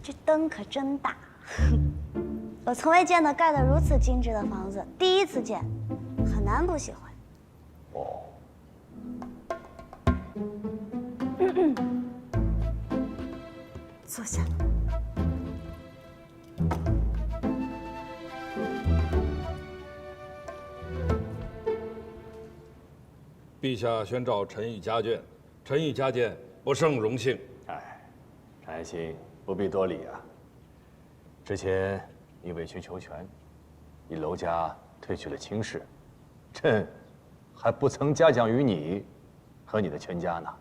这灯可真大，我从未见到盖得如此精致的房子，第一次见，很难不喜欢。哦。坐下。陛下宣召臣以家眷，臣以家见，不胜荣幸。哎，陈爱卿不必多礼啊。之前你委曲求全，以娄家退去了卿士，朕还不曾嘉奖于你和你的全家呢。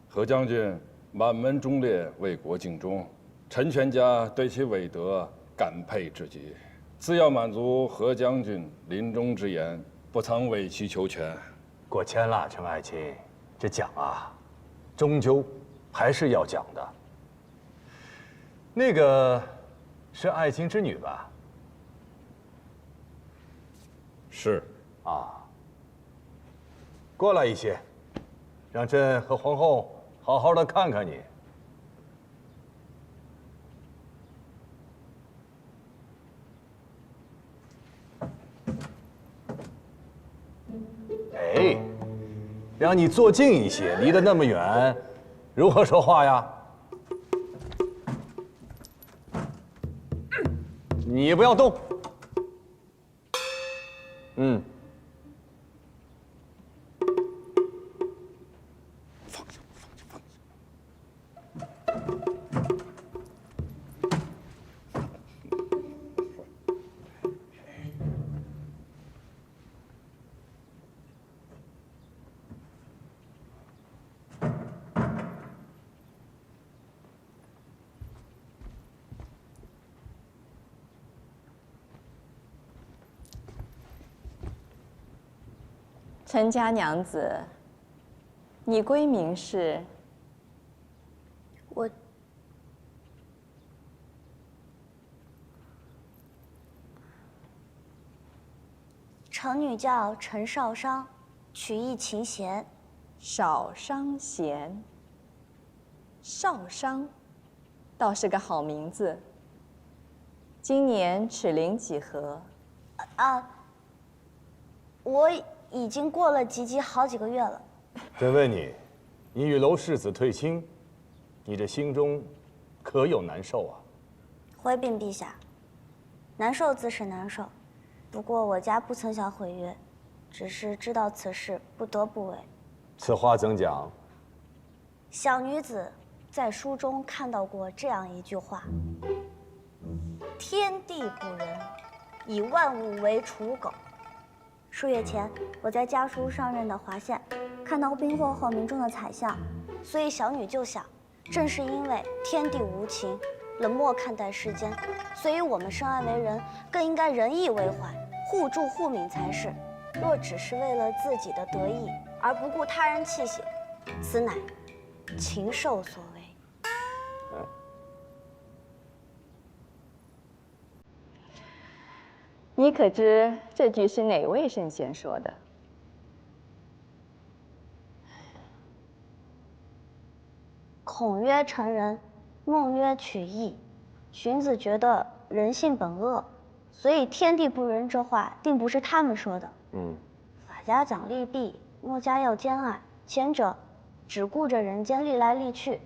何将军满门忠烈，为国尽忠，臣全家对其伟德感佩至极。自要满足何将军临终之言，不曾委曲求全。过谦了，陈爱卿，这奖啊，终究还是要奖的。那个是爱卿之女吧？是。啊。过来一些，让朕和皇后好好的看看你。哎，让你坐近一些，离得那么远，如何说话呀？你也不要动。嗯。陈家娘子，你闺名是？我程女叫陈少商，曲意琴弦。少商贤。少商，倒是个好名字。今年齿龄几何？我已经过了及笄好几个月了。朕问你，你与娄世子退亲，你这心中可有难受啊？回禀陛下，难受自是难受，不过我家不曾想毁约，只是知道此事不得不为。此话怎讲？小女子在书中看到过这样一句话：天地不仁，以万物为刍狗。数月前，我在家书上任的华县，看到兵祸后民众的惨象，所以小女就想，正是因为天地无情，冷漠看待世间，所以我们生而为人，更应该仁义为怀，互助互勉才是。若只是为了自己的得意而不顾他人气血，此乃禽兽所为。你可知这句是哪位圣贤说的？孔曰成人，孟曰取义。荀子觉得人性本恶，所以天地不仁这话定不是他们说的。法家讲利弊，墨家要兼爱，前者只顾着人间利来利去，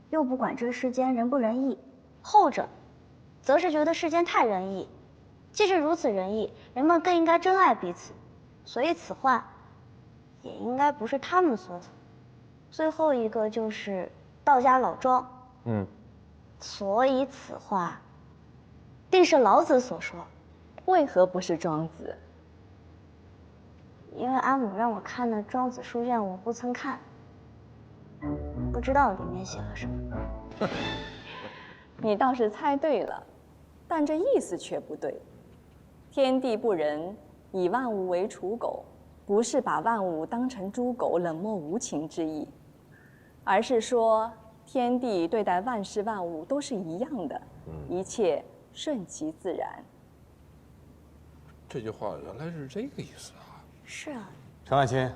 又不管这世间仁不仁义；后者则是觉得世间太仁义。既是如此仁义，人们更应该珍爱彼此，所以此话也应该不是他们说的。最后一个就是道家老庄，所以此话定是老子所说。为何不是庄子？因为阿母让我看的《庄子书卷》，我不曾看，不知道里面写了什么。你倒是猜对了，但这意思却不对。天地不仁，以万物为刍狗，不是把万物当成猪狗冷漠无情之意，而是说天地对待万事万物都是一样的，一切顺其自然。这句话原来是这个意思啊！是啊，陈爱卿，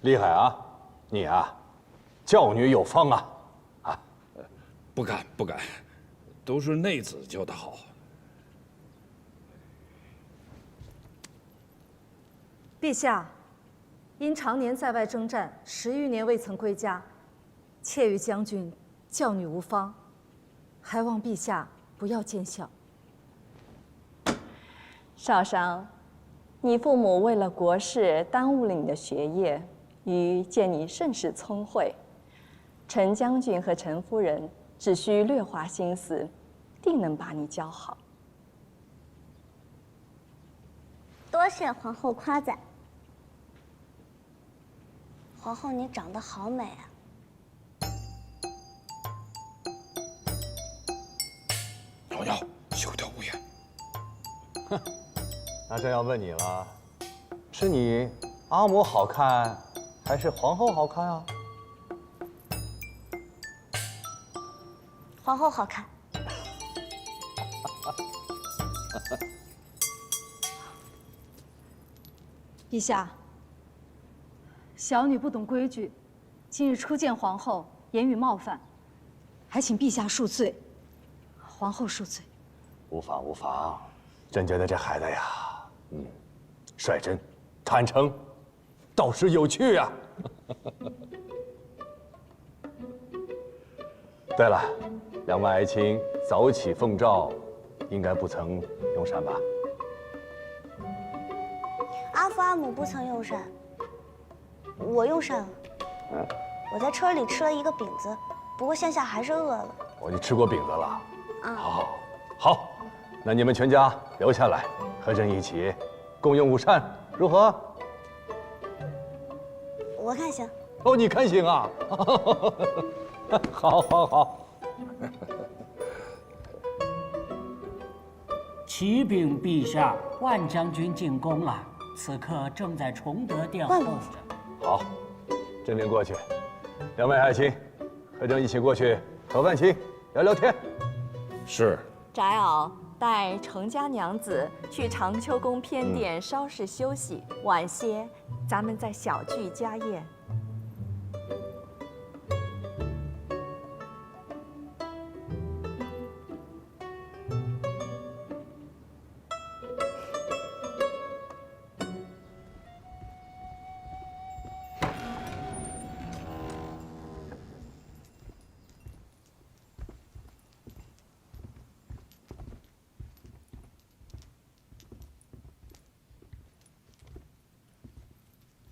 厉害啊！你啊，教女有方啊！不敢不敢，都是内子教的好。陛下，因常年在外征战，10余年未曾归家，妾与将军教女无方，还望陛下不要见笑。少商，你父母为了国事耽误了你的学业，余见你甚是聪慧。陈将军和陈夫人只需略花心思，定能把你教好。多谢皇后夸赞。皇后，你长得好美啊！袅袅，休掉无言。哼，那真要问你了，是你阿母好看，还是皇后好看啊？皇后好看。陛下，小女不懂规矩，今日初见皇后，言语冒犯，还请陛下恕罪。皇后恕罪。无妨无妨，朕觉得这孩子呀，率真、坦诚，倒是有趣啊。对了，两位爱卿早起奉诏，应该不曾用膳吧？阿父阿母不曾用膳，我用膳了。我在车里吃了一个饼子，不过现下还是饿了。哦，你吃过饼子了？啊，好，那你们全家留下来，和朕一起共用午膳，如何？我看行。哦，你看行啊？好。启禀陛下，万将军进宫了，此刻正在崇德殿候着。好，朕便过去。两位爱卿，和朕一起过去和万卿聊聊天。是。翟敖带程家娘子去长秋宫偏殿稍事休息，晚些咱们再小聚家宴。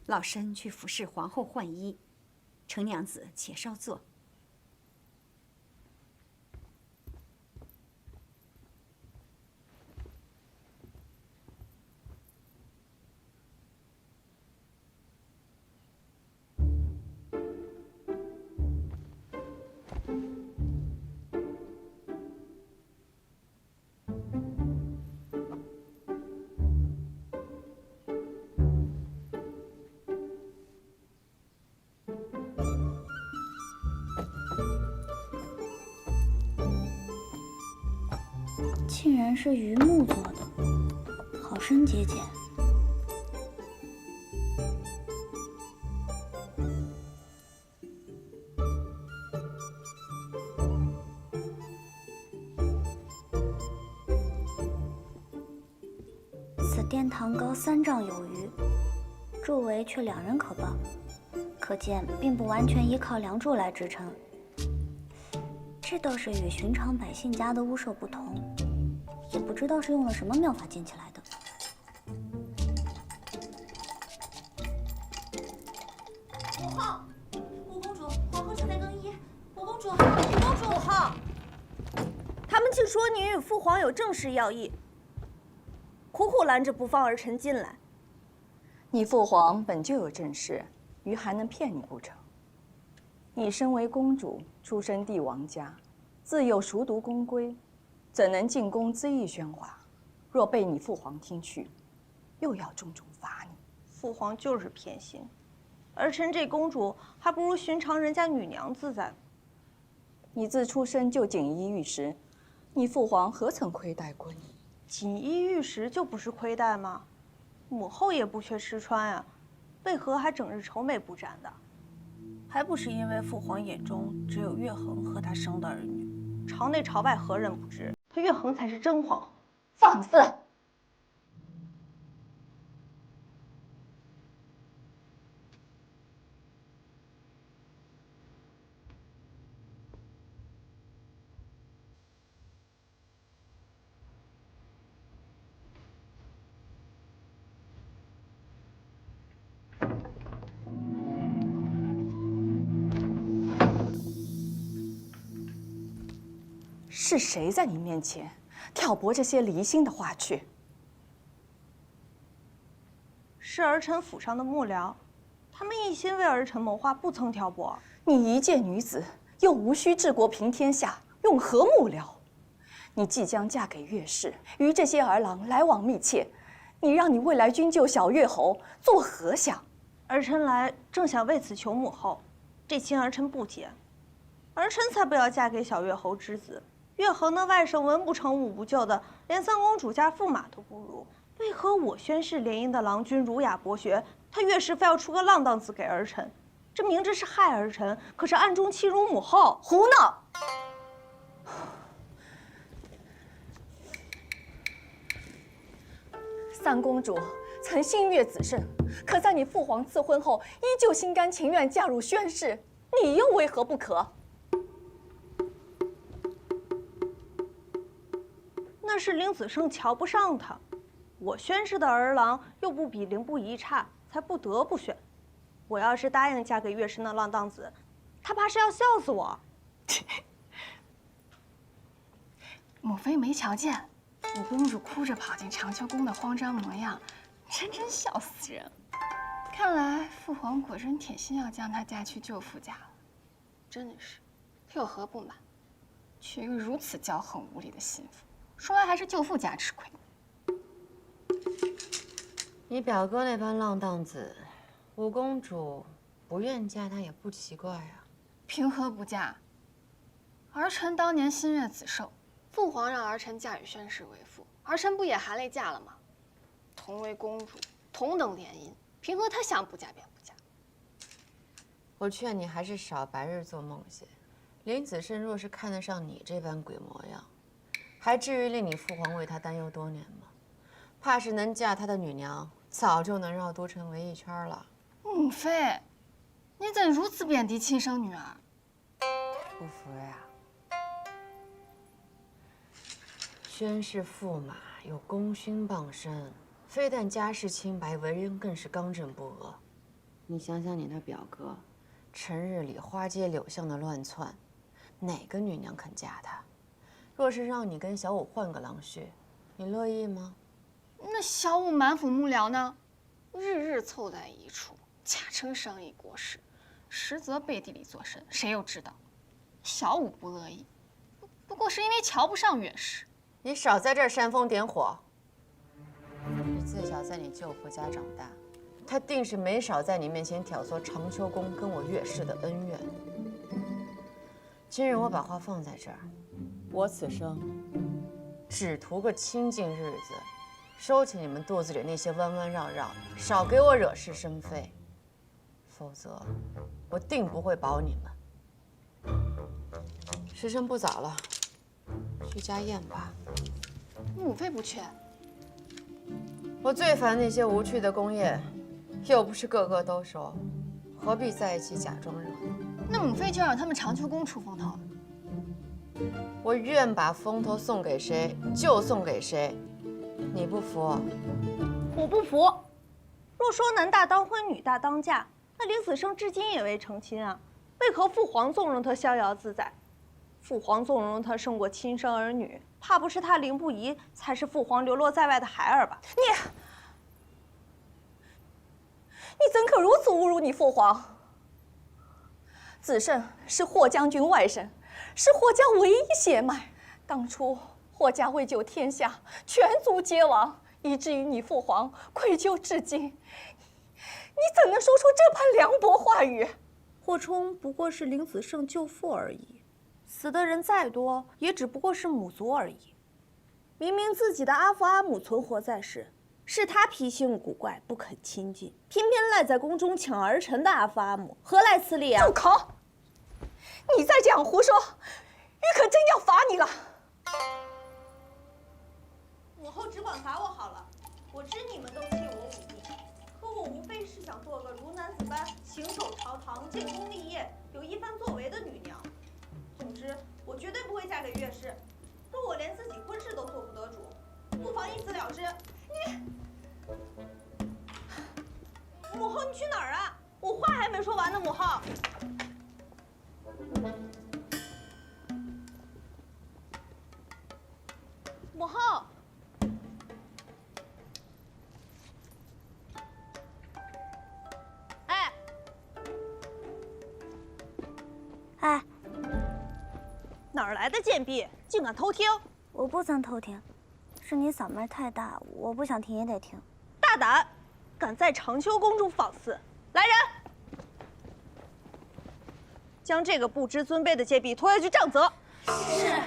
老身去服侍皇后换衣，程娘子且稍坐。竟然是榆木做的，好生节俭。此殿堂高3丈有余，柱围却2人可抱，可见并不完全依靠梁柱来支撑。这倒是与寻常百姓家的屋舍不同。也不知道是用了什么妙法建起来的。母后，五公主，皇后正在更衣。五公主，五公主，母后，他们竟说你与父皇有正事要议，苦苦拦着不放儿臣进来。你父皇本就有正事，余还能骗你不成？你身为公主，出身帝王家，自幼熟读宫规。怎能进宫恣意喧哗？若被你父皇听去，又要重重罚你。父皇就是偏心，儿臣这公主还不如寻常人家女娘自在。你自出生就锦衣玉食，你父皇何曾亏待过你？锦衣玉食就不是亏待吗？母后也不缺吃穿啊，为何还整日愁眉不展的？还不是因为父皇眼中只有月衡和他生的儿女。朝内朝外何人不知？他岳衡才是真皇后。放肆！是谁在你面前挑拨这些离心的话去？是儿臣府上的幕僚，他们一心为儿臣谋划，不曾挑拨。你一介女子，又无需治国平天下，用何幕僚？你即将嫁给岳氏，与这些儿郎来往密切，你让你未来君就小岳侯作何想？儿臣来正想为此求母后，这亲儿臣不解，儿臣才不要嫁给小岳侯之子。岳衡那外甥文不成武不就的，连三公主家驸马都不如，为何我宣誓联姻的郎君儒雅博学，他岳氏非要出个浪荡子给儿臣？这明知是害儿臣，可是暗中欺辱母后，胡闹！三公主曾心悦子胜，可在你父皇赐婚后，依旧心甘情愿嫁入宣室，你又为何不可？那是凌子胜瞧不上他，我宣氏的儿郎又不比凌不疑差，才不得不选。我要是答应嫁给岳氏那浪荡子，他怕是要笑死我。母妃没瞧见五公主哭着跑进长秋宫的慌张模样，真笑死人。看来父皇果真铁心要将她嫁去舅父家了。真的是，他有何不满？娶一个如此骄横无礼的心腹，说来还是舅父家吃亏。你表哥那般浪荡子，五公主不愿嫁他也不奇怪啊。凭何不嫁？儿臣当年心悦子受，父皇让儿臣嫁与宣氏为妇，儿臣不也含泪嫁了吗？同为公主，同等联姻，凭何他想不嫁便不嫁？我劝你还是少白日做梦些。林子胜若是看得上你这般鬼模样，还至于令你父皇为他担忧多年吗？怕是能嫁他的女娘，早就能绕都城围一圈了。母妃，你怎如此贬低亲生女儿？不服呀？宣氏驸马有功勋傍身，非但家世清白，为人更是刚正不阿。你想想你那表哥，成日里花街柳巷的乱窜，哪个女娘肯嫁他？若是让你跟小五换个郎婿，你乐意吗？那小五满府幕僚呢？日日凑在一处，假称生意国事，实则背地里做甚，谁又知道？小五不乐意，不过是因为瞧不上岳氏。你少在这儿煽风点火。你自小在你舅父家长大，他定是没少在你面前挑唆长秋宫跟我岳氏的恩怨。今日我把话放在这儿，我此生只图个清静日子，收起你们肚子里那些弯弯绕绕，少给我惹是生非，否则我定不会保你们。时辰不早了，去家宴吧。母妃不去。我最烦那些无趣的宫宴，又不是个个都熟，何必在一起假装热闹？那母妃就让他们长秋宫出风头。我愿把风头送给谁就送给谁，你不服？我不服。若说男大当婚，女大当嫁，那凌子胜至今也未成亲啊，为何父皇纵容他逍遥自在？父皇纵容他胜过亲生儿女，怕不是他凌不疑才是父皇流落在外的孩儿吧？你怎可如此侮辱你父皇？子胜是霍将军外甥，是霍家唯一血脉。当初霍家为救天下，全族皆亡，以至于你父皇愧疚至今。你怎能说出这般凉薄话语？霍冲不过是凌子胜舅父而已，死的人再多，也只不过是母族而已。明明自己的阿父阿母存活在世，是他脾性古怪，不肯亲近，偏偏赖在宫中抢儿臣的阿父阿母，何来此理啊？住口！你再这样胡说，可真要罚你了。母后只管罚我好了，我知你们都弃我忤逆，可我无非是想做个如男子般行走朝堂、建功立业、有一番作为的女娘。总之，我绝对不会嫁给岳氏。若我连自己婚事都做不得主，不妨一死了之。母后，你去哪儿啊？我话还没说完呢，母后。母后。哎，哪儿来的贱婢，竟敢偷听？我不曾偷听，是你嗓门太大，我不想听也得听。大胆，敢在长秋宫中放肆！来人，将这个不知尊卑的贱婢拖下去杖责。是。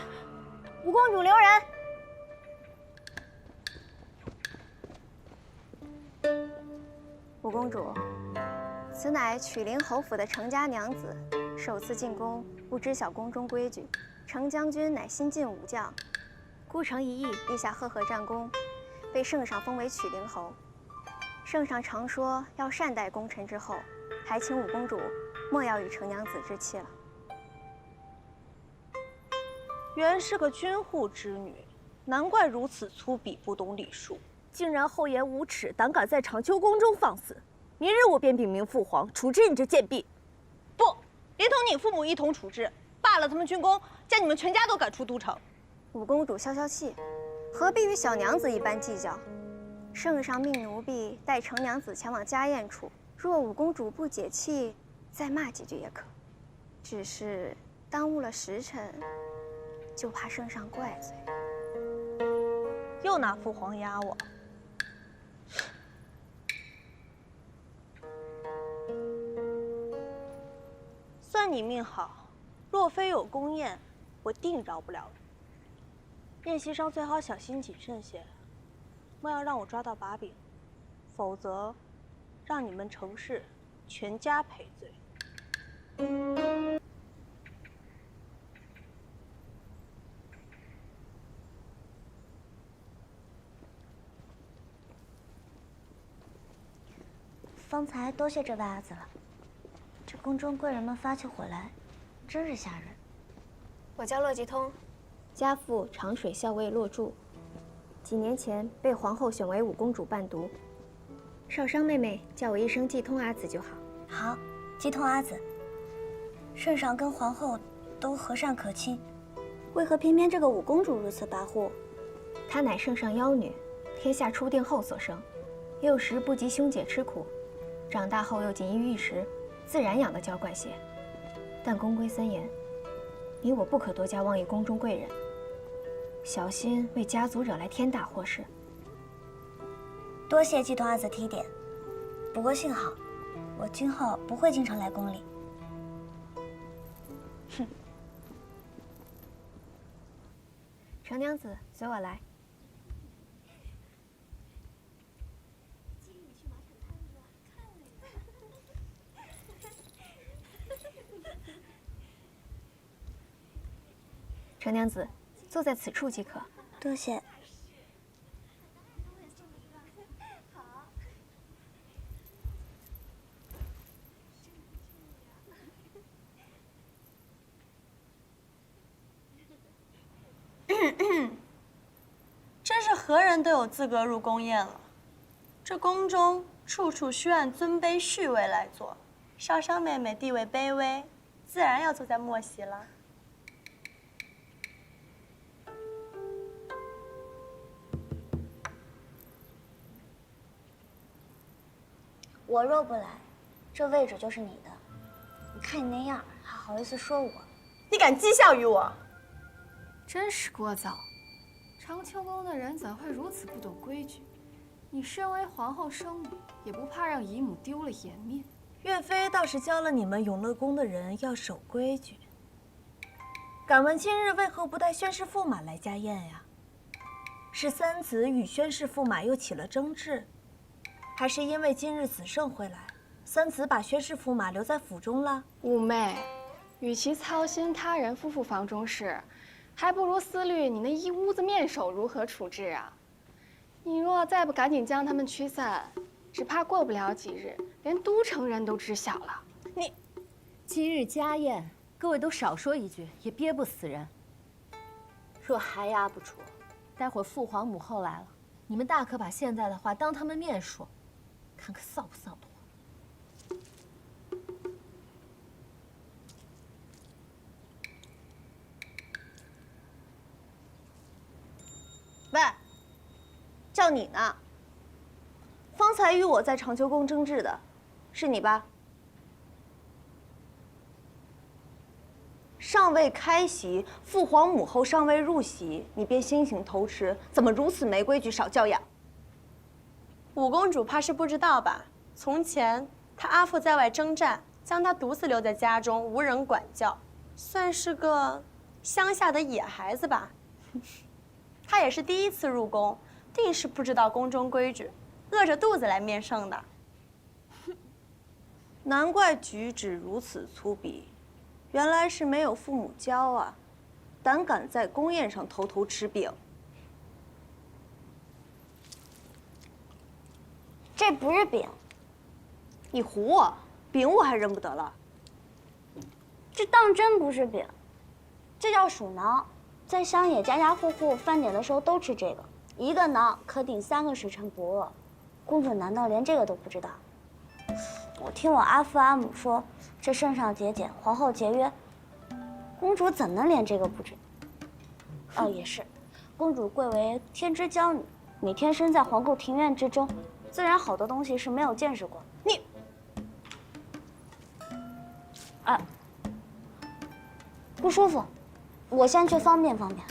五公主留人。五公主，此乃曲陵侯府的程家娘子。首次进宫，不知晓宫中规矩。程将军乃新晋武将，孤城一役，陛下赫赫战功，被圣上封为曲陵侯。圣上常说要善待功臣之后，还请五公主莫要与程娘子置气了。原是个军户之女，难怪如此粗鄙，不懂礼数，竟然厚颜无耻，胆敢在长秋宫中放肆。明日我便禀明父皇，处置你这贱婢。不，连同你父母一同处置，罢了他们军功，将你们全家都赶出都城。五公主消消气，何必与小娘子一般计较？圣上命奴婢带程娘子前往家宴处，若五公主不解气，再骂几句也可。只是耽误了时辰，就怕圣上怪罪。又拿父皇压我。算你命好，若非有宫宴，我定饶不了你。宴席上最好小心谨慎些，莫要让我抓到把柄，否则让你们程氏全家赔罪。方才多谢这位阿紫了。这宫中贵人们发起火来，真是吓人。我叫骆继通，家父长水校尉骆柱，几年前被皇后选为五公主伴读。少商妹妹叫我一声继通阿紫就好。好，继通阿紫。圣上跟皇后都和善可亲，为何偏偏这个五公主如此跋扈？她乃圣上妖女，天下初定后所生，幼时不及兄姐吃苦，长大后又锦衣玉食，自然养得娇惯些。但宫规森严，你我不可多加妄议宫中贵人，小心为家族惹来天大祸事。多谢继通阿紫提点，不过幸好，我今后不会经常来宫里。哼。程娘子，随我来。程娘子，坐在此处即可。多谢。真是何人都有资格入宫宴了。这宫中处处需按尊卑序位来坐，少商妹妹地位卑微，自然要坐在末席了。我若不来，这位置就是你的。你看你那样，还好意思说我？你敢讥笑于我？真是聒噪！长秋宫的人怎会如此不懂规矩？你身为皇后生女，也不怕让姨母丢了颜面？岳飞倒是教了你们永乐宫的人要守规矩。敢问今日为何不带宣氏驸马来家宴呀？是三子与宣氏驸马又起了争执，还是因为今日子胜会来，三子把宣氏驸马留在府中了？五妹，与其操心他人夫妇房中事，还不如思虑你那一屋子面首如何处置啊！你若再不赶紧将他们驱散，只怕过不了几日，连都城人都知晓了。你，今日家宴，各位都少说一句，也憋不死人。若还压不住，待会儿父皇母后来了，你们大可把现在的话当他们面说，看看臊不臊得慌。 喂，叫你呢。方才与我在长秋宫争执的，是你吧？尚未开席，父皇母后尚未入席，你便先行偷吃，怎么如此没规矩，少教养？五公主怕是不知道吧？从前她阿父在外征战，将她独自留在家中，无人管教，算是个乡下的野孩子吧。他也是第一次入宫，定是不知道宫中规矩，饿着肚子来面圣的。难怪举止如此粗鄙，原来是没有父母教啊！胆敢在宫宴上偷偷吃饼，这不是饼，你唬我，饼我还认不得了。这当真不是饼，这叫薯囊。 在乡野，家家户户饭点的时候都吃这个，一个馕可顶3个时辰不饿。公主难道连这个都不知道？我听我阿父阿母说，这圣上节俭，皇后节约，公主怎能连这个不知？哦，也是，公主贵为天之娇女，每天身在皇宫庭院之中，自然好多东西是没有见识过。你，啊，不舒服。 我先去方便方便。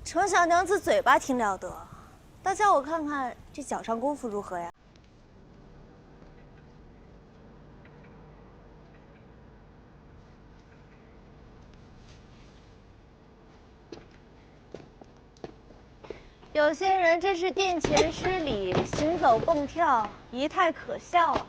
程小娘子嘴巴挺了得，倒叫我看看这脚上功夫如何呀？有些人真是殿前失礼，行走蹦跳，仪态可笑啊！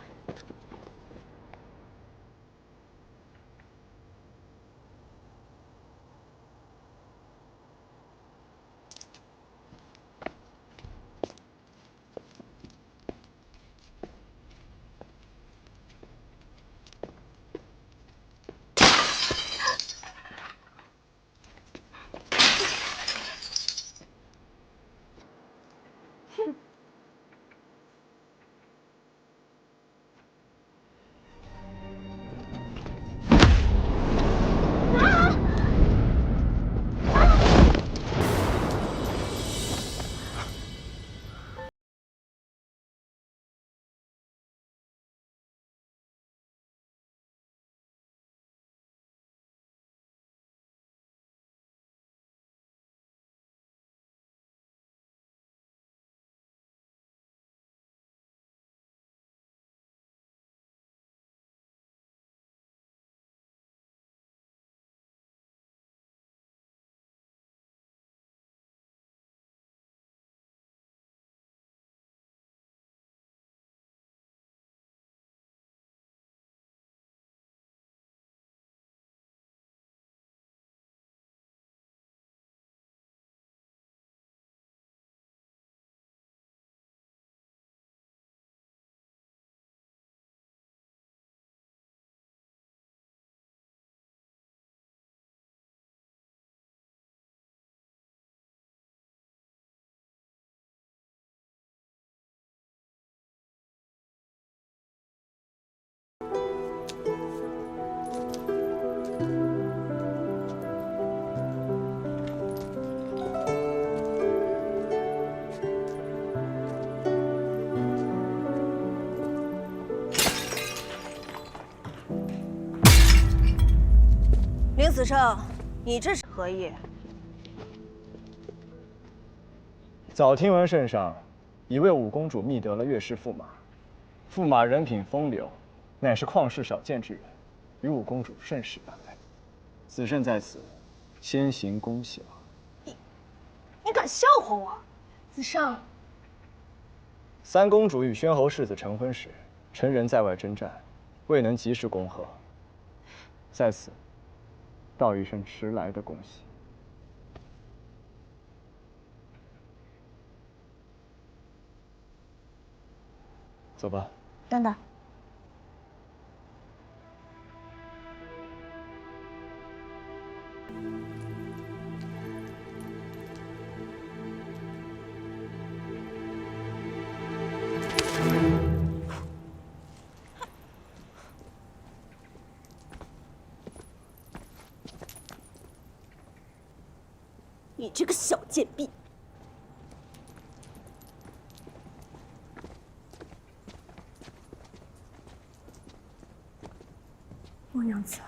子胜，你这是何意？早听闻圣上已为五公主觅得了岳氏驸马，驸马人品风流，乃是旷世少见之人，与五公主甚是般配。子胜在此先行恭喜了。你敢笑话我？子胜，三公主与宣侯世子成婚时，臣人在外征战，未能及时恭贺，在此道一声迟来的恭喜。走吧。等等，你这个小贱婢！莫娘子，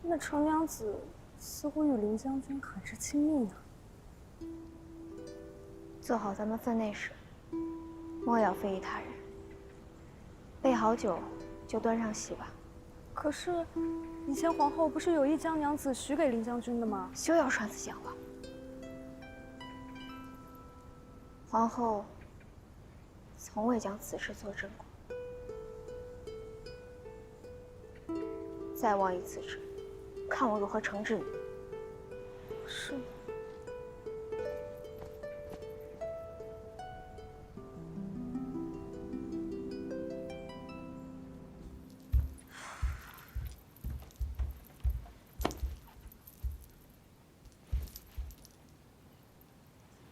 那程娘子似乎与林将军很是亲密呢。做好咱们分内事，莫要非议他人。备好酒，就端上席吧。可是，以前皇后不是有意将娘子许给林将军的吗？休要耍此闲话。皇后从未将此事作证过。再妄议此事，看我如何惩治你。是。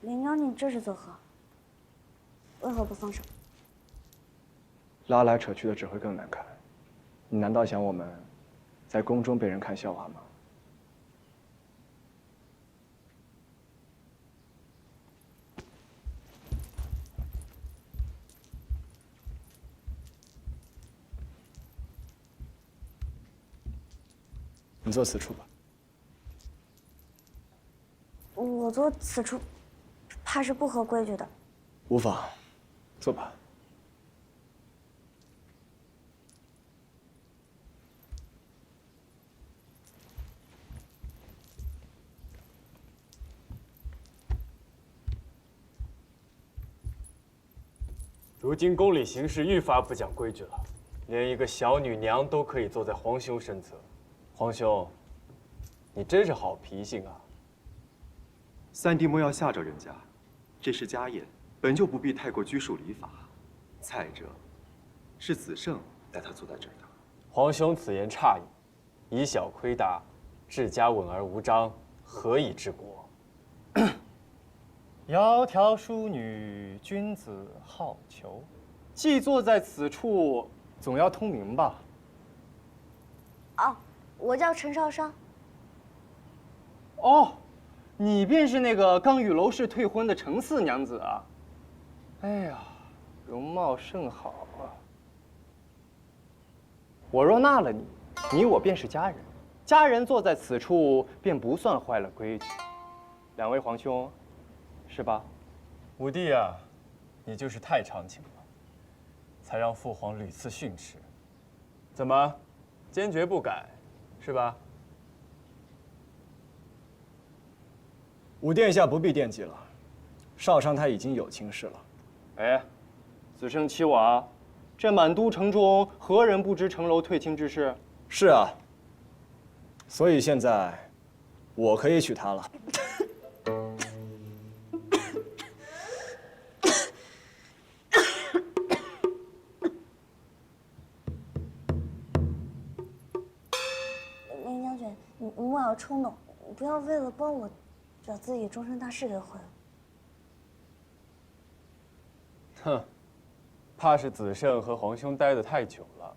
林将军这是作何？为何不放手？拉来扯去的只会更难看。你难道想我们在宫中被人看笑话吗？你坐此处吧。我坐此处，怕是不合规矩的。无妨，坐吧。如今宫里行事愈发不讲规矩了，连一个小女娘都可以坐在皇兄身侧。皇兄，你真是好脾性啊！三弟莫要吓着人家，这是家宴，本就不必太过拘束礼法。再者，是子胜带他坐在这儿的。皇兄此言差矣，以小亏大，治家稳而无章，何以治国？窈窕淑女，君子好逑。既坐在此处，总要通明吧？哦，我叫陈少商。哦，你便是那个刚与娄氏退婚的程四娘子啊！哎呀，容貌甚好啊！我若纳了你，你我便是家人，家人坐在此处，便不算坏了规矩。两位皇兄。是吧，五弟啊，你就是太长情了，才让父皇屡次训斥。怎么，坚决不改，是吧？五殿下不必惦记了，少商他已经有亲事了。哎，子胜欺我啊！这满都城中，何人不知程楼退亲之事？是啊，所以现在我可以娶她了。你莫要冲动，不要为了帮我，把自己终身大事给毁了。哼，怕是子胜和皇兄待得太久了，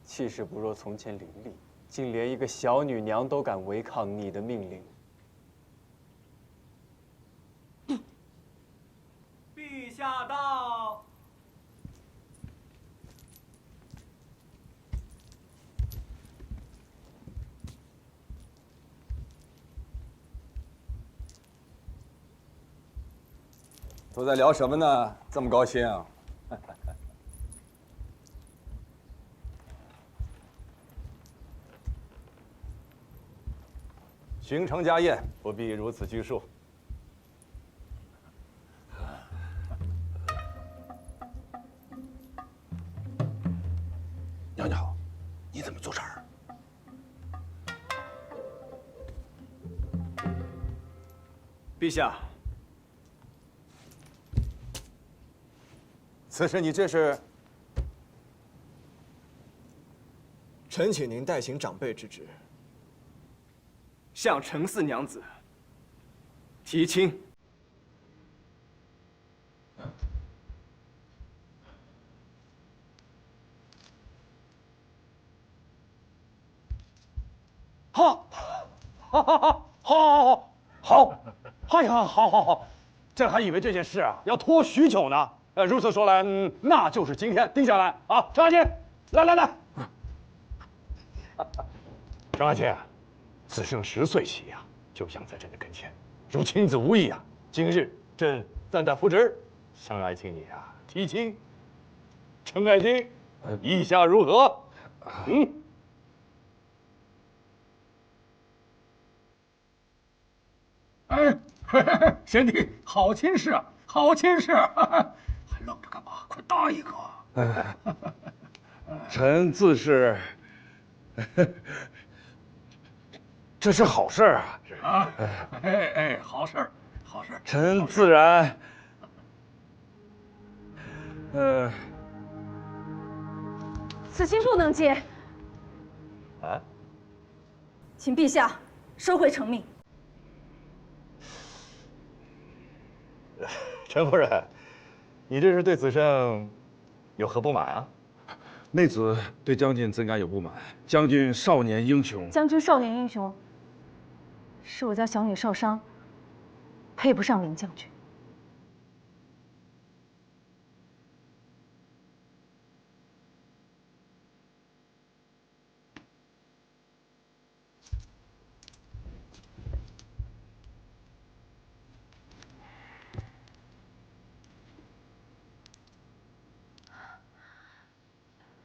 气势不若从前凌厉，竟连一个小女娘都敢违抗你的命令。陛下到。都在聊什么呢？这么高兴？巡城家宴不必如此拘束。娘娘好，你怎么坐这儿？陛下，此事你这是？臣请您代行长辈之职，向程四娘子提亲。好，好，哎呀，好，朕还以为这件事啊要拖许久呢。如此说来，那就是今天定下来啊。程爱卿，来。程爱卿，此生10岁起呀，就养在朕的跟前，如亲子无异啊。今日朕暂代复职，向爱卿你啊提亲。程爱卿，意下如何？贤弟，好亲事啊，好亲事！还愣着干嘛？快答应啊！臣自是，这是好事啊！好事，好事。臣自然，此亲不能接。啊？请陛下收回成命。陈夫人，你这是对子胜有何不满啊？内子对将军怎敢有不满？将军少年英雄。将军少年英雄，是我家小女受伤，配不上林将军。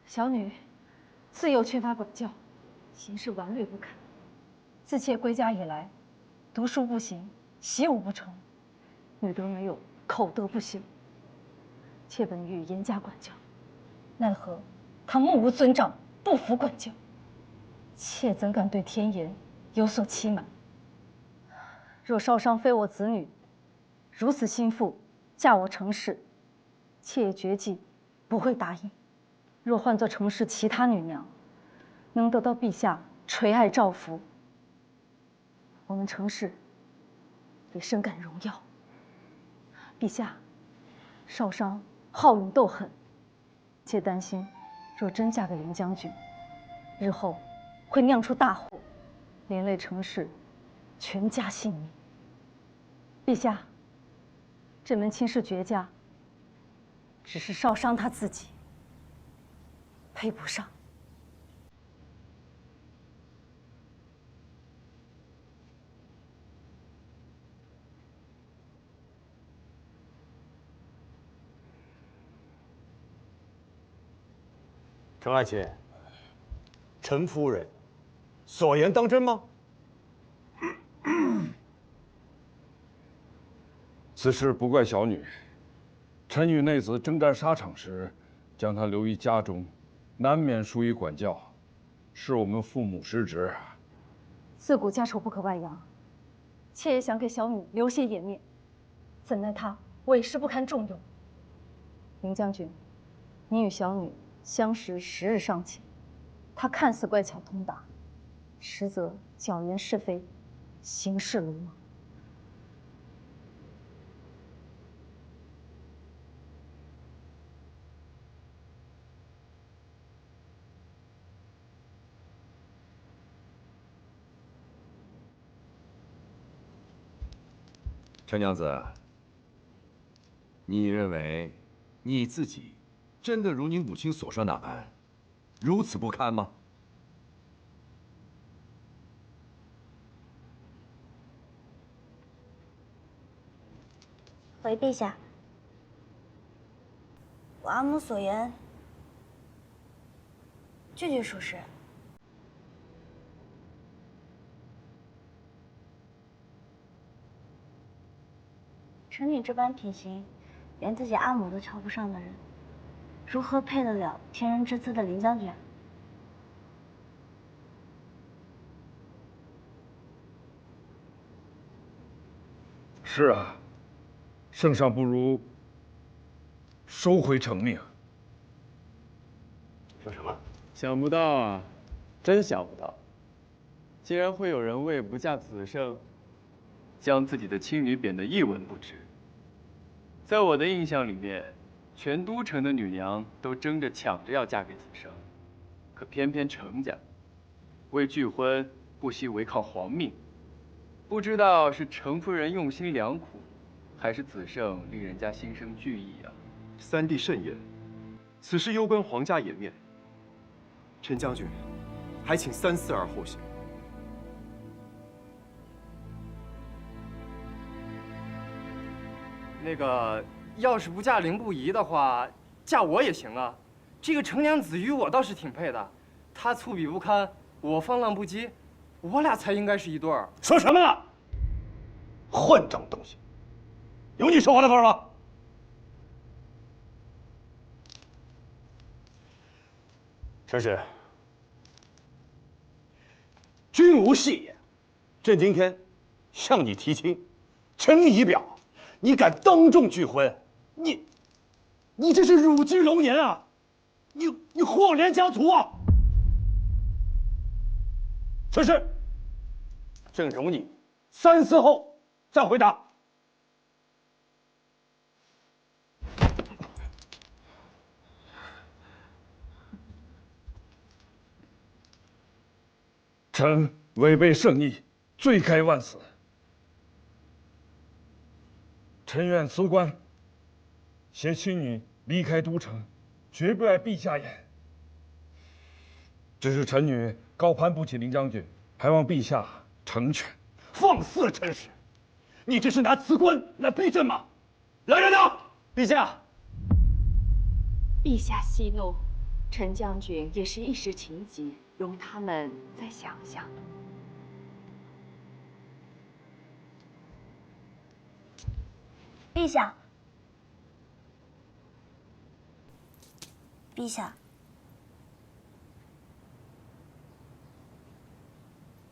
小女自幼缺乏管教，行事顽劣不堪。自妾归家以来，读书不行，习武不成，女德没有，口德不修。妾本欲严加管教，奈何他目无尊长，不服管教。妾怎敢对天颜有所欺瞒？若少商非我子女，如此心腹嫁我程氏，妾也绝计不会答应。若换做程氏其他女娘，能得到陛下垂爱照拂，我们程氏也深感荣耀。陛下，少商好勇斗狠，妾担心，若真嫁给林将军，日后会酿出大祸，连累程氏全家性命。陛下，这门亲事绝嫁，只是少商他自己配不上。程爱卿，陈夫人所言当真吗？此事不怪小女，臣与内子征战沙场时，将她留于家中，难免疏于管教，是我们父母失职。自古家丑不可外扬，妾也想给小女留些颜面，怎奈她委实不堪重用。林将军，你与小女相识10日尚浅，她看似乖巧通达，实则巧言是非，行事鲁莽。程娘子，你认为你自己真的如你母亲所说那般，如此不堪吗？回陛下，我阿母所言，句句属实。臣女这般品行，连自己阿母都瞧不上的人，如何配得了天人之资的林将军？是啊，圣上不如收回成命。说什么？想不到啊，真想不到，竟然会有人为不嫁子胜，将自己的亲女贬得一文不值。在我的印象里面，全都城的女娘都争着抢着要嫁给子胜，可偏偏程家为拒婚不惜违抗皇命。不知道是程夫人用心良苦，还是子胜令人家心生惧意啊。三弟慎言，此事攸关皇家颜面。陈将军，还请三思而后行。那个，要是不嫁凌不疑的话，嫁我也行啊。这个程娘子与我倒是挺配的，她粗鄙不堪，我放浪不羁，我俩才应该是一对儿。说什么呢？混账东西！有你说话的份吗？陈氏，君无戏言。朕今天向你提亲，诚意已表，你敢当众拒婚，你这是辱居龙颜啊！你祸连家族啊！陈氏，朕容你三思后再回答。臣违背圣意，罪该万死。臣愿辞官，携亲女离开都城，绝不碍陛下言。只是臣女高攀不起林将军，还望陛下成全。放肆！陈氏，你这是拿辞官来逼朕吗？来人呐！陛下，陛下息怒，陈将军也是一时情急，容他们再想想。陛下，陛下，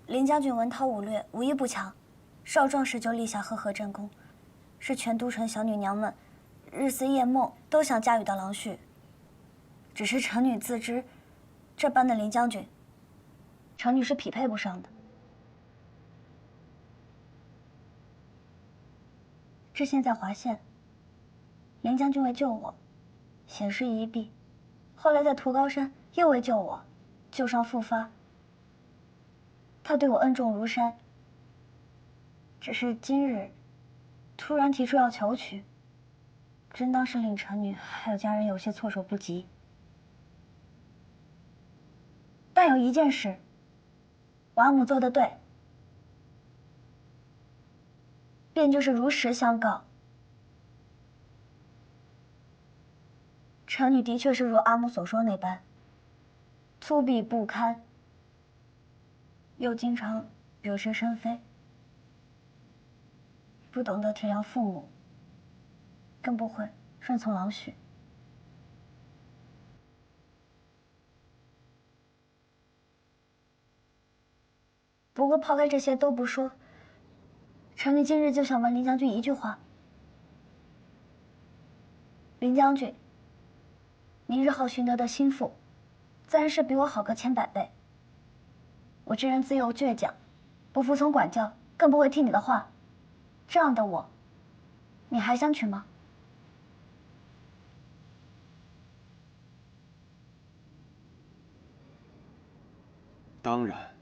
林将军文韬武略，武艺不强，少壮时就立下赫赫战功，是全都城小女娘们日思夜梦都想嫁与的郎婿。只是臣女自知，这般的林将军，臣女是匹配不上的。知县在华县，林将军为救我，险失一臂；后来在屠高山又为救我，旧伤复发。他对我恩重如山，只是今日突然提出要求娶，真当是令臣女还有家人有些措手不及。但有一件事，我阿母做得对。便就是如实相告，臣女的确是如阿母所说那般，粗鄙不堪，又经常惹是生非，不懂得体谅父母，更不会顺从郎婿。不过抛开这些都不说，臣女今日就想问林将军一句话。林将军，你日后寻得的心腹，自然是比我好个千百倍。我这人自幼倔强，不服从管教，更不会听你的话，这样的我，你还想娶吗？当然。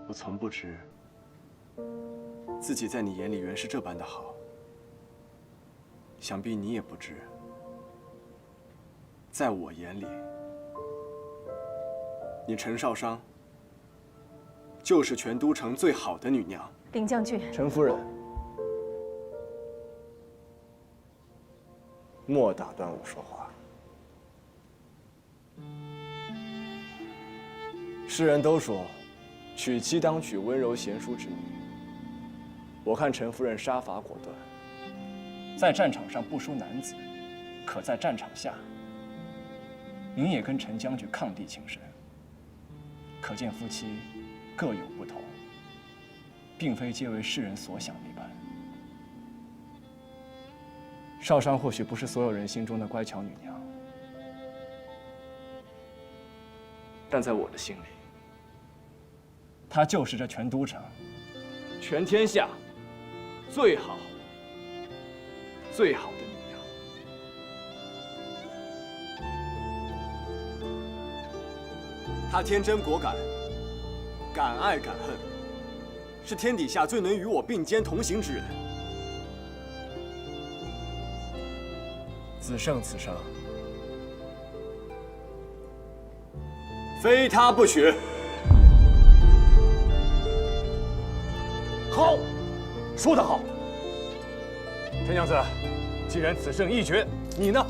我从不知自己在你眼里原是这般的好，想必你也不知，在我眼里，你陈少商就是全都城最好的女娘。林将军，陈夫人，莫打断我说话。世人都说，娶妻当娶温柔贤淑之女。我看陈夫人杀伐果断，在战场上不输男子，可在战场下，您也跟陈将军抗敌情深。可见夫妻各有不同，并非皆为世人所想那般。少商或许不是所有人心中的乖巧女娘，但在我的心里，她就是这全都城、全天下最好的女娘。她天真果敢，敢爱敢恨，是天底下最能与我并肩同行之人。子胜此生，非她不娶。好，说得好。陈娘子，既然此胜一决，你呢？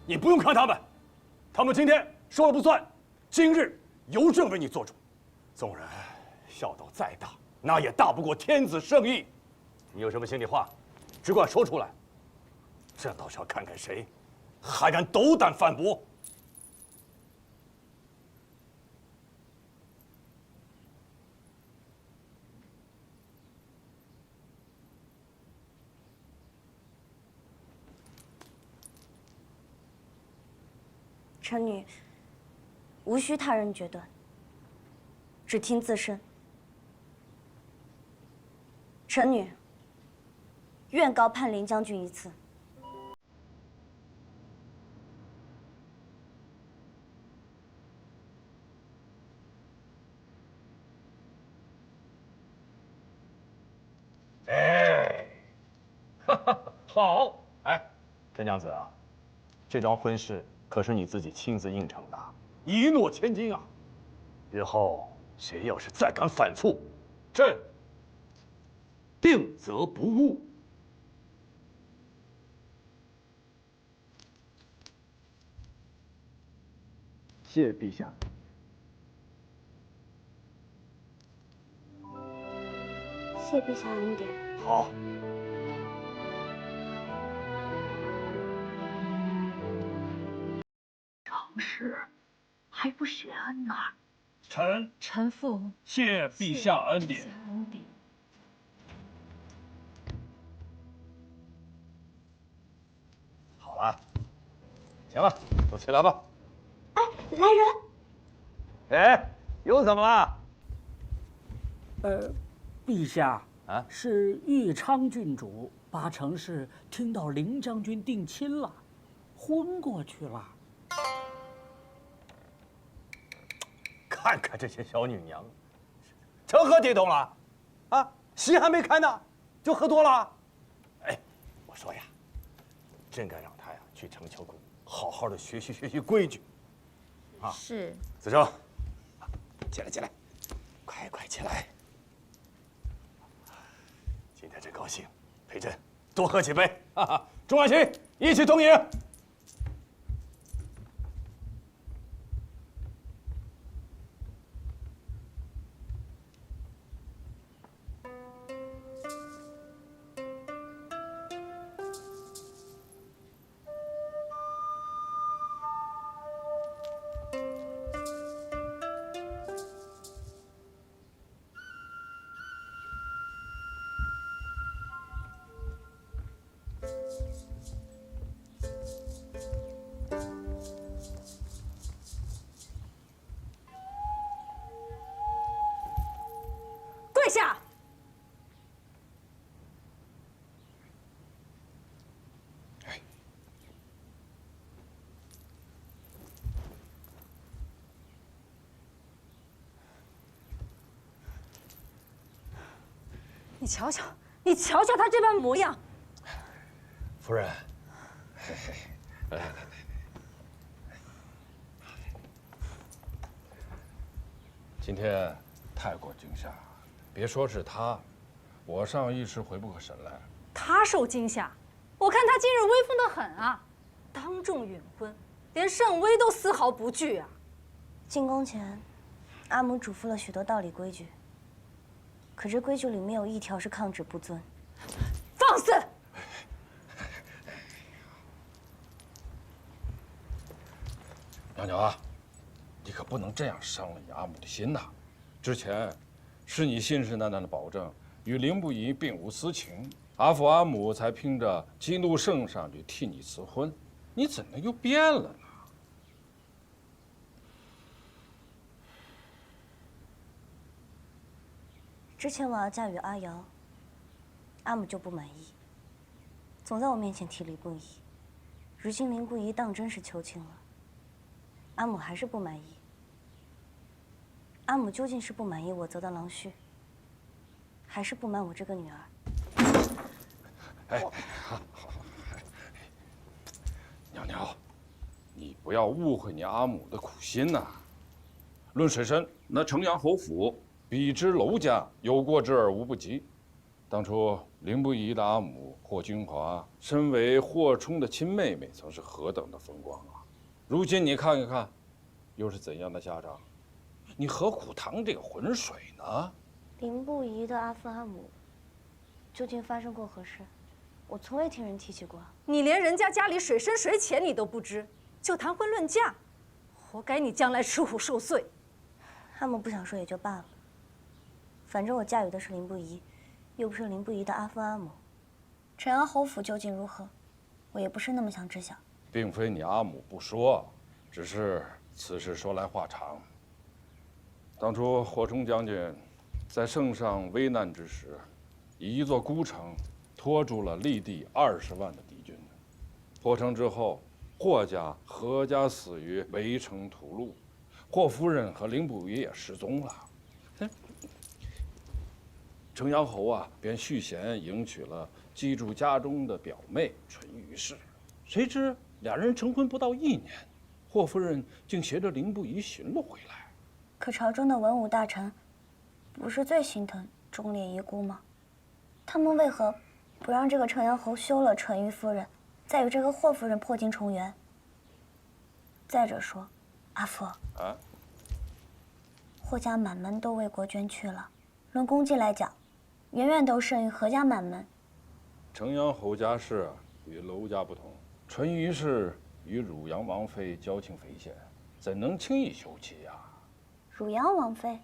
你不用看他们，他们今天说了不算，今日由朕为你做主。纵然孝道再大，那也大不过天子圣意。你有什么心里话，只管说出来。朕倒是要看看谁还敢斗胆反驳。臣女无需他人决断，只听自身。臣女愿高攀林将军一次。哎，哈哈，好！哎，陈娘子啊，这桩婚事可是你自己亲自应承的，一诺千金啊！日后谁要是再敢反复，朕定责不误。谢陛下。谢陛下恩典。好。成事还不谢恩呐？臣父谢陛下恩典。好了，行了，都起来吧。哎，来人！哎，又怎么了？陛下啊，是义昌郡主八成是听到林将军定亲了，昏过去了。看看这些小女娘，成何体统了？啊，席还没开呢，就喝多了。哎，我说呀，真该让她呀去成秋宫，好好的学习规矩。啊，是。子胜，起来，快起来！今天真高兴，陪朕多喝几杯。哈哈，众爱卿一起同饮。跪下！你瞧瞧他这般模样。夫人，来，今天太过惊吓，别说是他，我上一时回不过神来。他受惊吓，我看他今日威风得很啊，当众允婚，连圣威都丝毫不惧啊。进宫前，阿母嘱咐了许多道理规矩，可这规矩里没有一条是抗旨不遵。放肆！娘娘啊，你可不能这样伤了你阿母的心呐！之前是你信誓旦旦的保证与凌不疑并无私情，阿父阿母才凭着激怒圣上去替你辞婚，你怎能又变了呢？之前我要嫁与阿瑶，阿母就不满意，总在我面前提凌不疑。如今凌不疑当真是求亲了，阿母还是不满意。阿母究竟是不满意我择的郎婿，还是不满我这个女儿？哎，好，娘娘，你不要误会你阿母的苦心呐。论水深，那城阳侯府比之娄家有过之而无不及。当初凌不疑的阿母霍君华，身为霍冲的亲妹妹，曾是何等的风光啊！如今你看一看，又是怎样的下场？你何苦趟这个浑水呢？凌不疑的阿父阿母，究竟发生过何事？我从未听人提起过。你连人家家里水深水浅你都不知，就谈婚论嫁，活该你将来吃苦受罪。阿母不想说也就罢了，反正我嫁与的是凌不疑，又不是凌不疑的阿父阿母。城阳侯府究竟如何，我也不是那么想知晓。并非你阿母不说，只是此事说来话长。当初霍冲将军在圣上危难之时，以一座孤城拖住了立地20万的敌军。破城之后，霍家、何家死于围城屠戮，霍夫人和凌不疑也失踪了。城阳侯啊，便续弦迎娶了寄住家中的表妹淳于氏。谁知俩人成婚不到1年，霍夫人竟携着凌不疑寻了回来。可朝中的文武大臣，不是最心疼忠烈遗孤吗？他们为何不让这个城阳侯休了淳于夫人，再与这个霍夫人破镜重圆？再者说，阿父，霍家满门都为国捐躯了，论功绩来讲，远远都胜于何家满门。城阳侯家世与娄家不同，淳于氏与汝阳王妃交情匪浅，怎能轻易休妻呀？汝阳王妃，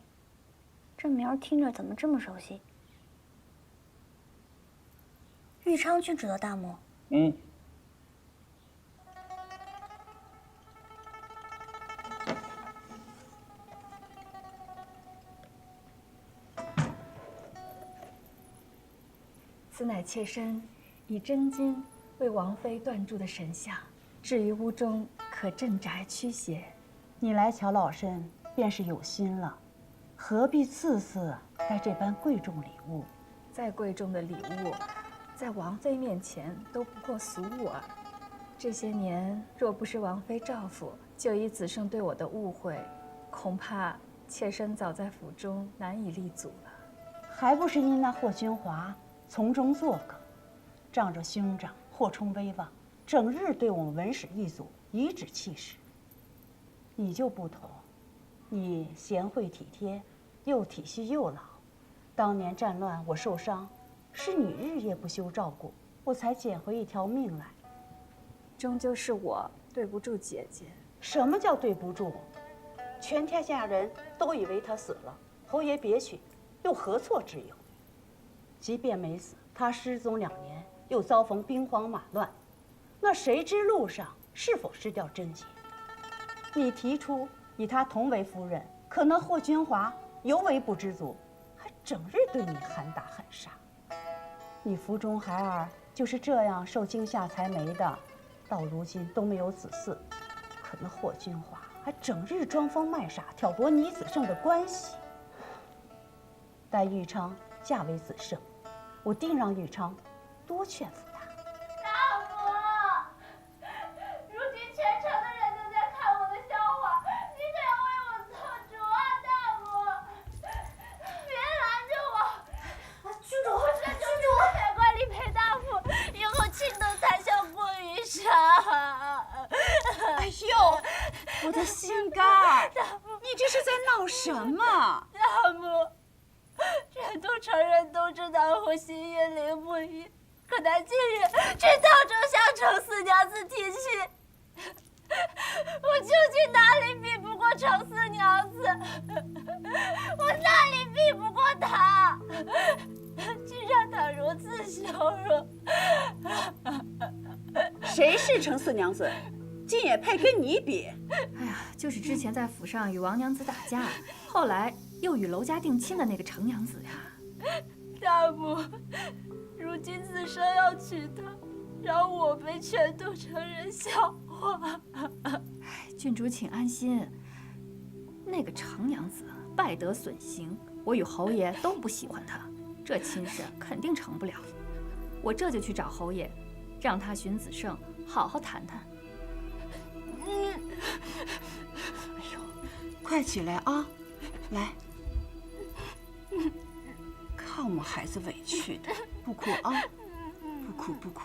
这名儿听着怎么这么熟悉？豫昌郡主的大母。此乃妾身以真金为王妃锻铸的神像，置于屋中，可镇宅驱邪。你来瞧老身，便是有心了，何必次次带这般贵重礼物？再贵重的礼物，在王妃面前都不过俗物耳。这些年若不是王妃照拂，就以子胜对我的误会，恐怕妾身早在府中难以立足了。还不是因那霍君华从中作梗，仗着兄长霍冲威望，整日对我们文史一族颐指气使。你就不同，你贤惠体贴，又体恤幼老。当年战乱我受伤，是你日夜不休照顾，我才捡回一条命来。终究是我对不住姐姐。什么叫对不住？全天下人都以为他死了，侯爷别娶，又何错之有？即便没死，他失踪2年，又遭逢兵荒马乱，那谁知路上是否失掉贞洁？你提出以他同为夫人，可那霍君华尤为不知足，还整日对你喊打喊杀。你腹中孩儿就是这样受惊吓才没的，到如今都没有子嗣。可那霍君华还整日装疯卖傻，挑拨你子胜的关系。待豫昌嫁为子胜，我定让豫昌多劝服他。大母，如今全城的人都在看我的笑话，你可要为我做主啊，大母！呦，我的心肝儿，你这是在闹什么？大母，全都承认都知道我心愿灵不一，可他近日却到处向程四娘子提亲，我究竟哪里比不过程四娘子？我哪里比不过她？竟让她如此羞辱！谁是程四娘子？竟也配跟你比？哎呀，就是之前在府上与王娘子打架，后来又与娄家定亲的那个程娘子呀。大母，如今子生要娶她，让我被全都城人笑话。郡主请安心，那个程娘子败德损行，我与侯爷都不喜欢她，这亲事肯定成不了。我这就去找侯爷，让他寻子胜好好谈谈。哎呦，快起来啊！来，看我们孩子委屈的，不哭啊，不哭不哭。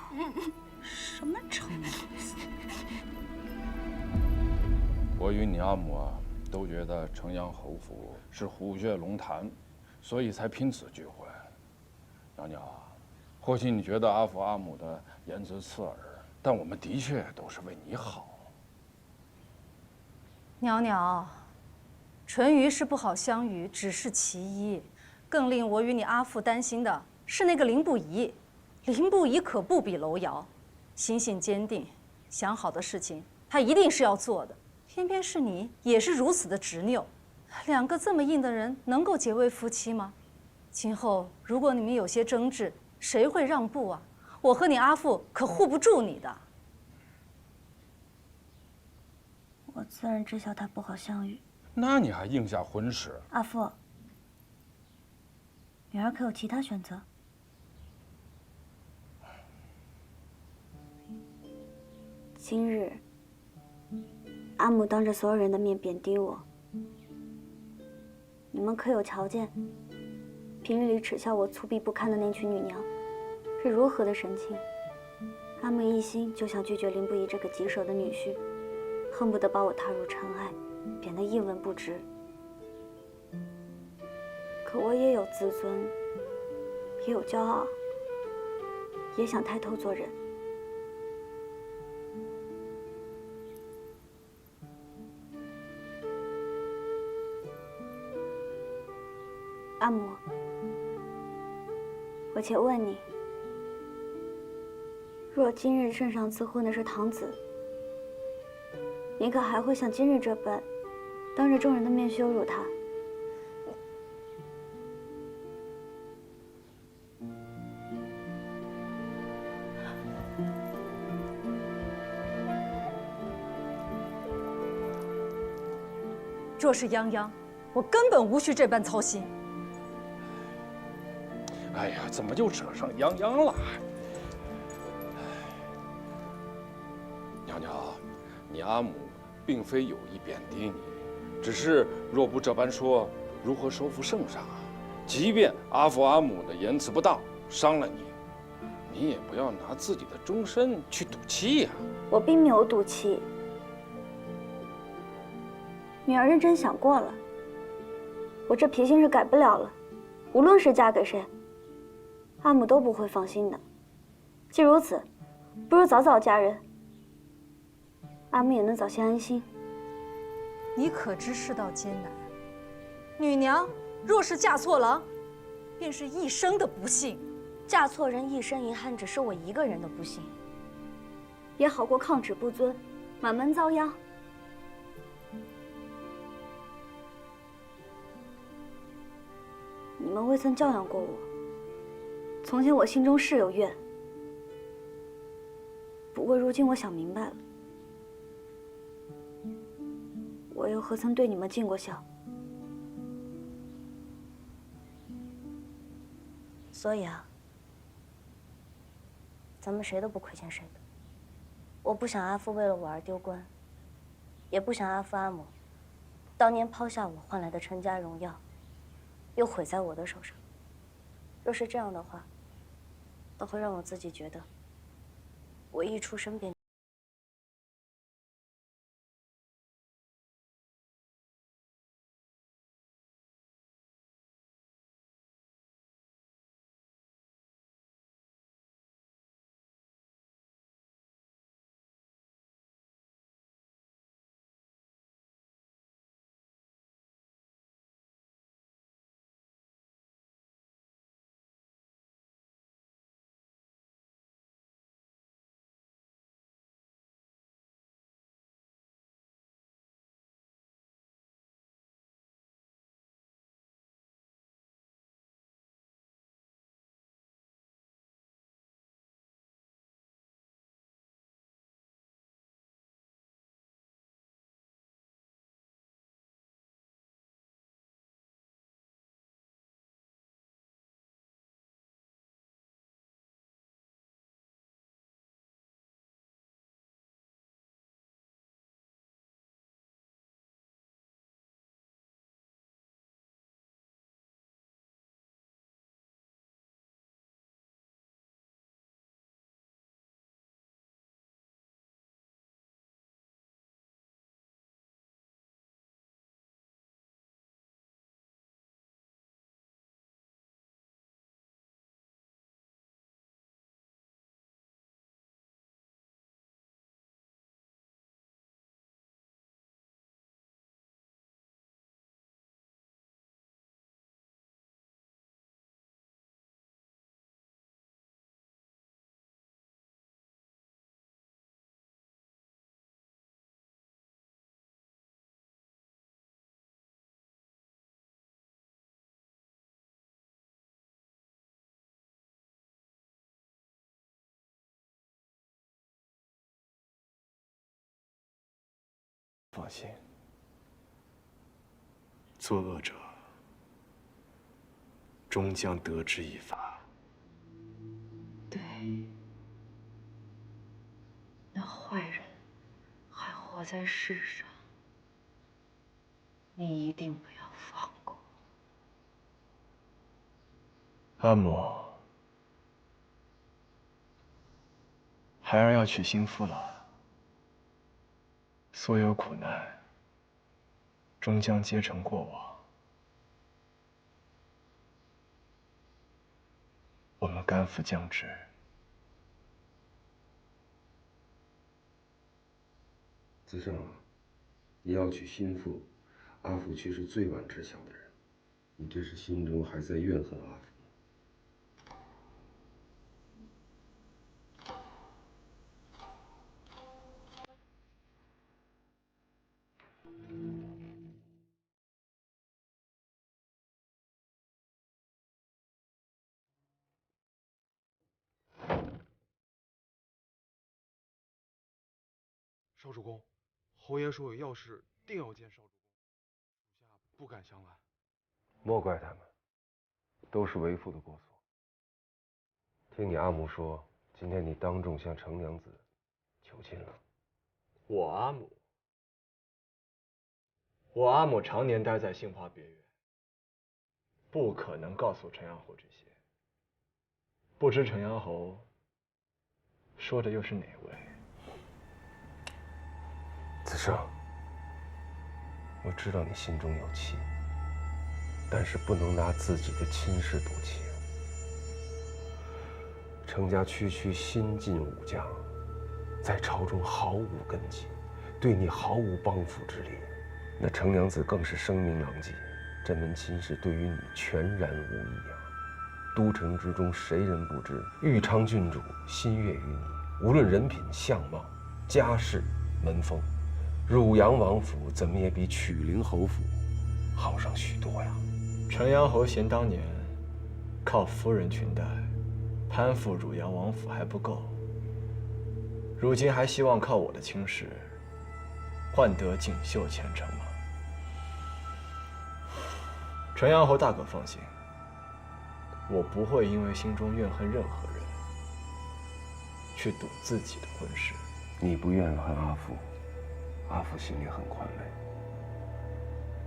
什么程娘子？我与你阿母都觉得城阳侯府是虎穴龙潭，所以才拼此聚会。娘娘，或许你觉得阿父阿母的言辞刺耳，但我们的确都是为你好。娘娘，淳于是不好相与，只是其一。更令我与你阿父担心的是那个林不疑。林不疑可不比楼瑶，心性坚定，想好的事情他一定是要做的。偏偏是你，也是如此的执拗。两个这么硬的人，能够结为夫妻吗？今后如果你们有些争执，谁会让步啊？我和你阿父可护不住你的。我自然知晓他不好相遇。那你还应下婚事？阿父，女儿可有其他选择？今日，阿母当着所有人的面贬低我，你们可有瞧见？平日里耻笑我粗鄙不堪的那群女娘，是如何的神情？阿母一心就想拒绝林不疑这个棘手的女婿。恨不得把我踏入尘埃，贬得一文不值。可我也有自尊，也有骄傲，也想抬头做人。阿母，我且问你，若今日圣上赐婚的是堂子，你可还会像今日这般，当着众人的面羞辱他？若是泱泱，我根本无需这般操心。哎呀，怎么就扯上泱泱了？娘娘，你阿母并非有意贬低你，只是若不这般说，如何收复圣上啊？即便阿父阿母的言辞不当，伤了你，你也不要拿自己的终身去赌气呀。我并没有赌气，女儿认真想过了，我这脾性是改不了了。无论是嫁给谁，阿母都不会放心的。既如此，不如早早嫁人，阿母也能早些安心。你可知世道艰难，女娘若是嫁错郎，便是一生的不幸。嫁错人一生遗憾，只是我一个人的不幸，也好过抗旨不遵，满门遭殃。你们未曾教养过我，从前我心中是有怨，不过如今我想明白了，我又何曾对你们尽过孝？所以啊，咱们谁都不亏欠谁的。我不想阿父为了我而丢官，也不想阿父阿母当年抛下我换来的陈家荣耀，又毁在我的手上。若是这样的话，倒会让我自己觉得，我一出生便放心，作恶者终将得之以罚。对，那坏人还活在世上，你一定不要放过。阿母，孩儿要娶新妇了。所有苦难终将皆成过往，我们甘负将至。子胜，你要娶新妇，阿福却是最晚知晓的人，你这是心中还在怨恨阿福？少主公，侯爷说有要事，定要见少主公，属下不敢相拦。莫怪他们，都是为父的过错。听你阿母说，今天你当众向程娘子求亲了。我阿母常年待在杏花别院，不可能告诉陈阳侯这些。不知陈阳侯说的又是哪位？子胜，我知道你心中有气，但是不能拿自己的亲事赌气。程家区区新晋武将，在朝中毫无根基，对你毫无帮扶之力。那程娘子更是声名狼藉，这门亲事对于你全然无益啊！都城之中谁人不知，豫昌郡主心悦于你，无论人品、相貌、家世、门风，汝阳王府怎么也比曲陵侯府好上许多呀。陈阳侯嫌当年靠夫人裙带攀附汝阳王府还不够，如今还希望靠我的亲事换得锦绣前程吗？陈阳侯大可放心，我不会因为心中怨恨任何人去赌自己的婚事。你不怨恨阿福，阿福心里很宽慰，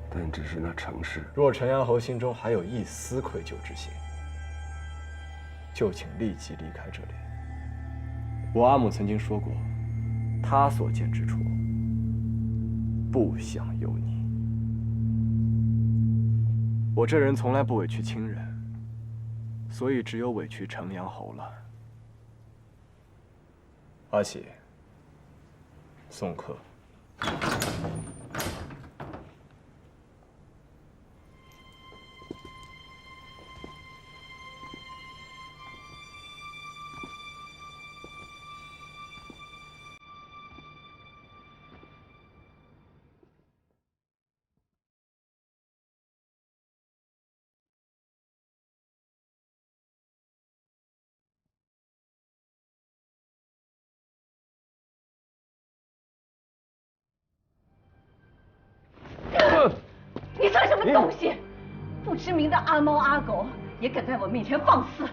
但只是那程氏。若陈阳侯心中还有一丝愧疚之心，就请立即离开这里。我阿母曾经说过，她所见之处，不想有你。我这人从来不委屈亲人，所以只有委屈程阳侯了。阿喜，送客。你算什么东西？不知名的阿猫阿狗也敢在我面前放肆！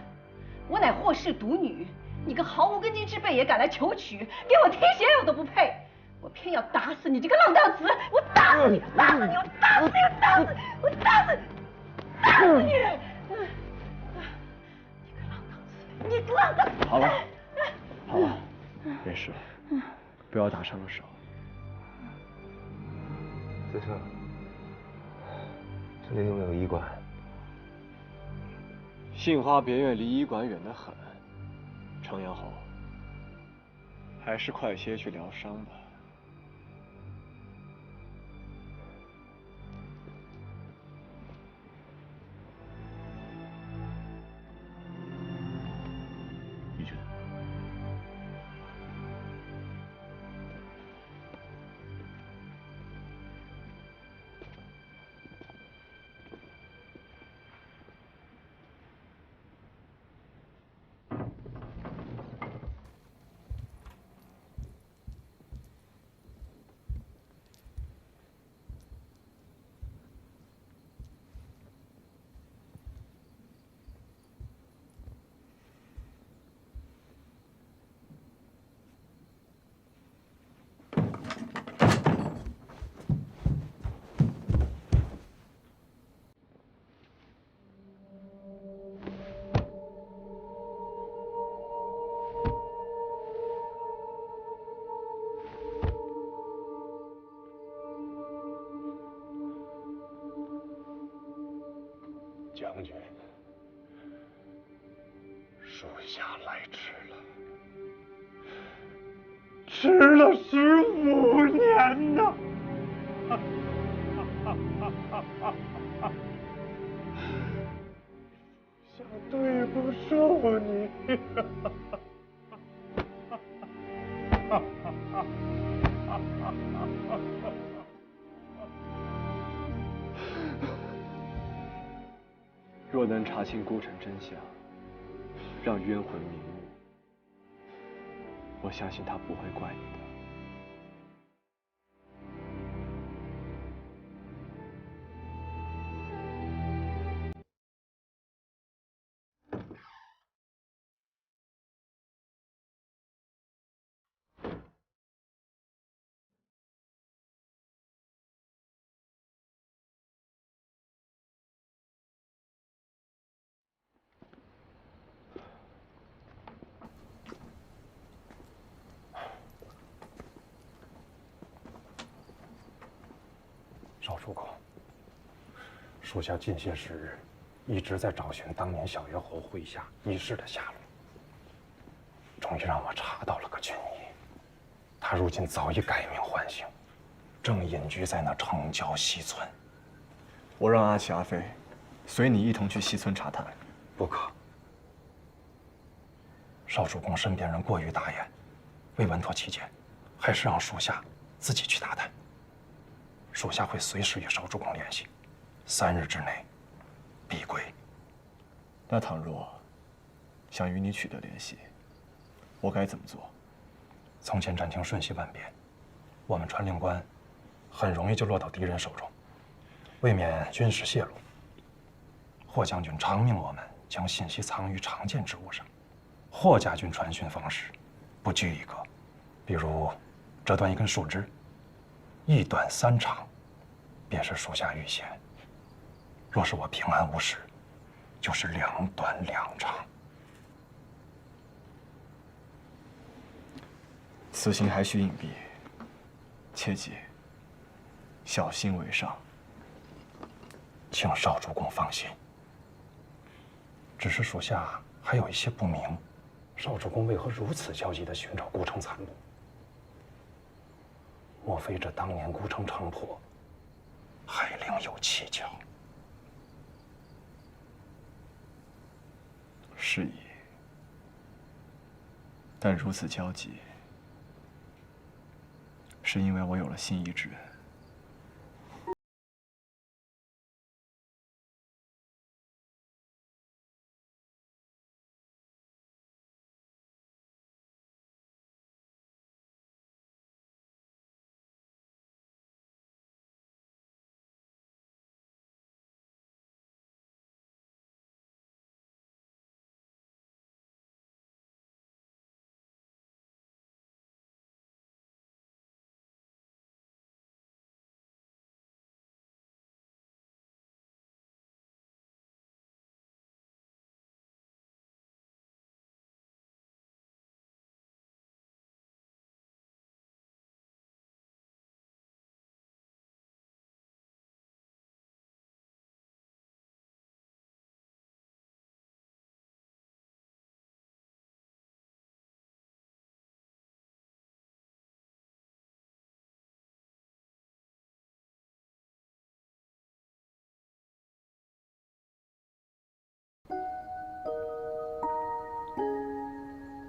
我乃霍氏独女，你个毫无根基之辈也敢来求娶，给我提鞋我都不配！我偏要打死你这个浪荡子！我打死你！打死你！我打死你！我打死你！我打死你！打死你！你个浪荡子！好了，好了，没事，不要打伤了手。子胜，这里有没有医馆？杏花别院离医馆远得很，程阳侯，还是快些去疗伤吧。你去。将军，属下来迟了15年呐！属下对不住你。若能查清孤城真相，让冤魂瞑目，我相信他不会怪你的。少主公，属下近些时日一直在找寻当年小月侯麾下一事的下落，终于让我查到了个军医。他如今早已改名换姓，正隐居在那城郊西村。我让阿启、阿飞随你一同去西村查探。不可，少主公身边人过于大言，为稳妥起见，还是让属下自己去打探。属下会随时与少主公联系，3日之内必归。那倘若想与你取得联系，我该怎么做？从前战情瞬息万变，我们传令官很容易就落到敌人手中。为免军事泄露，霍将军常命我们将信息藏于常见之物上。霍家军传讯方式不拘一格，比如折断一根树枝，1短3长，便是属下预先；若是我平安无事，就是2短2长。此行还需隐蔽，切记小心为上。请少主公放心。只是属下还有一些不明，少主公为何如此焦急地寻找孤城残部？莫非这当年孤城城破，还另有蹊跷？是矣。但如此焦急，是因为我有了心仪之人。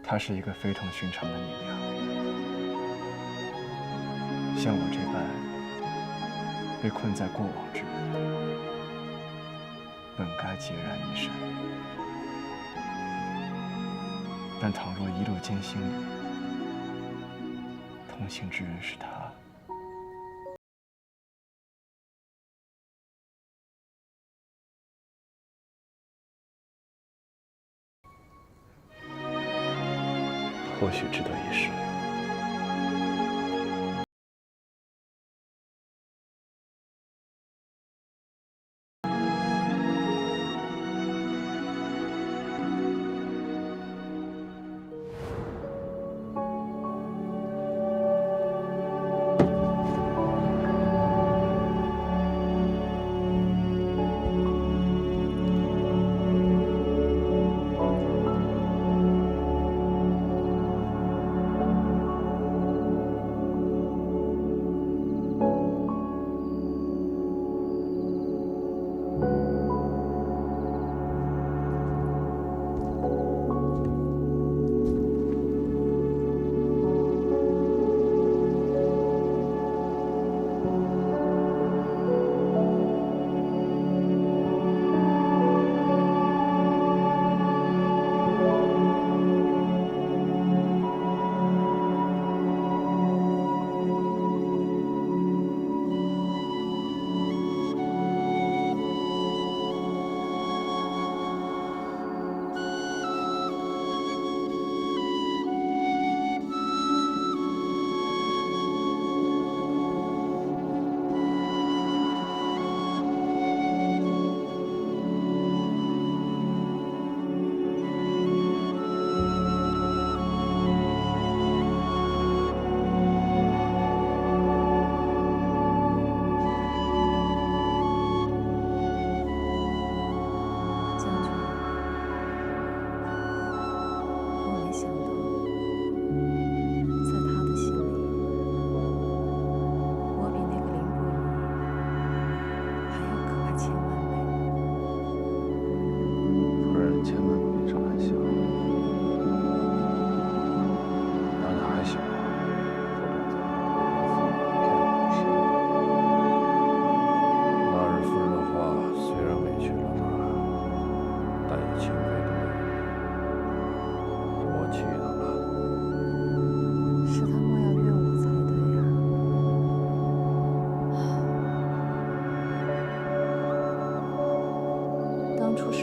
它是一个非同寻常的力量，像我这般被困在过往之人，本该孑然一身，但倘若一路艰辛里，同行之人是他，或许值得一试。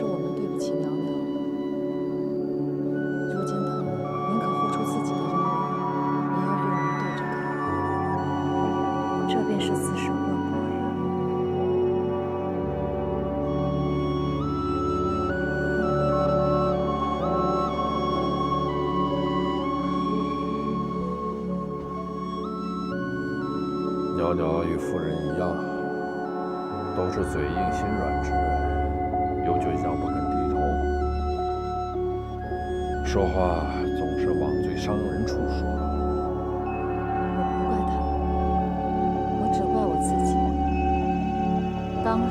是我们对不起苗苗，如今他宁可付出自己的英勇，也要与我们对着干，这便是此生恶果呀。苗苗与夫人一样，都是嘴硬心软之人，又倔强不肯低头，说话总是往最伤人处说。我不怪他，我只怪我自己。当日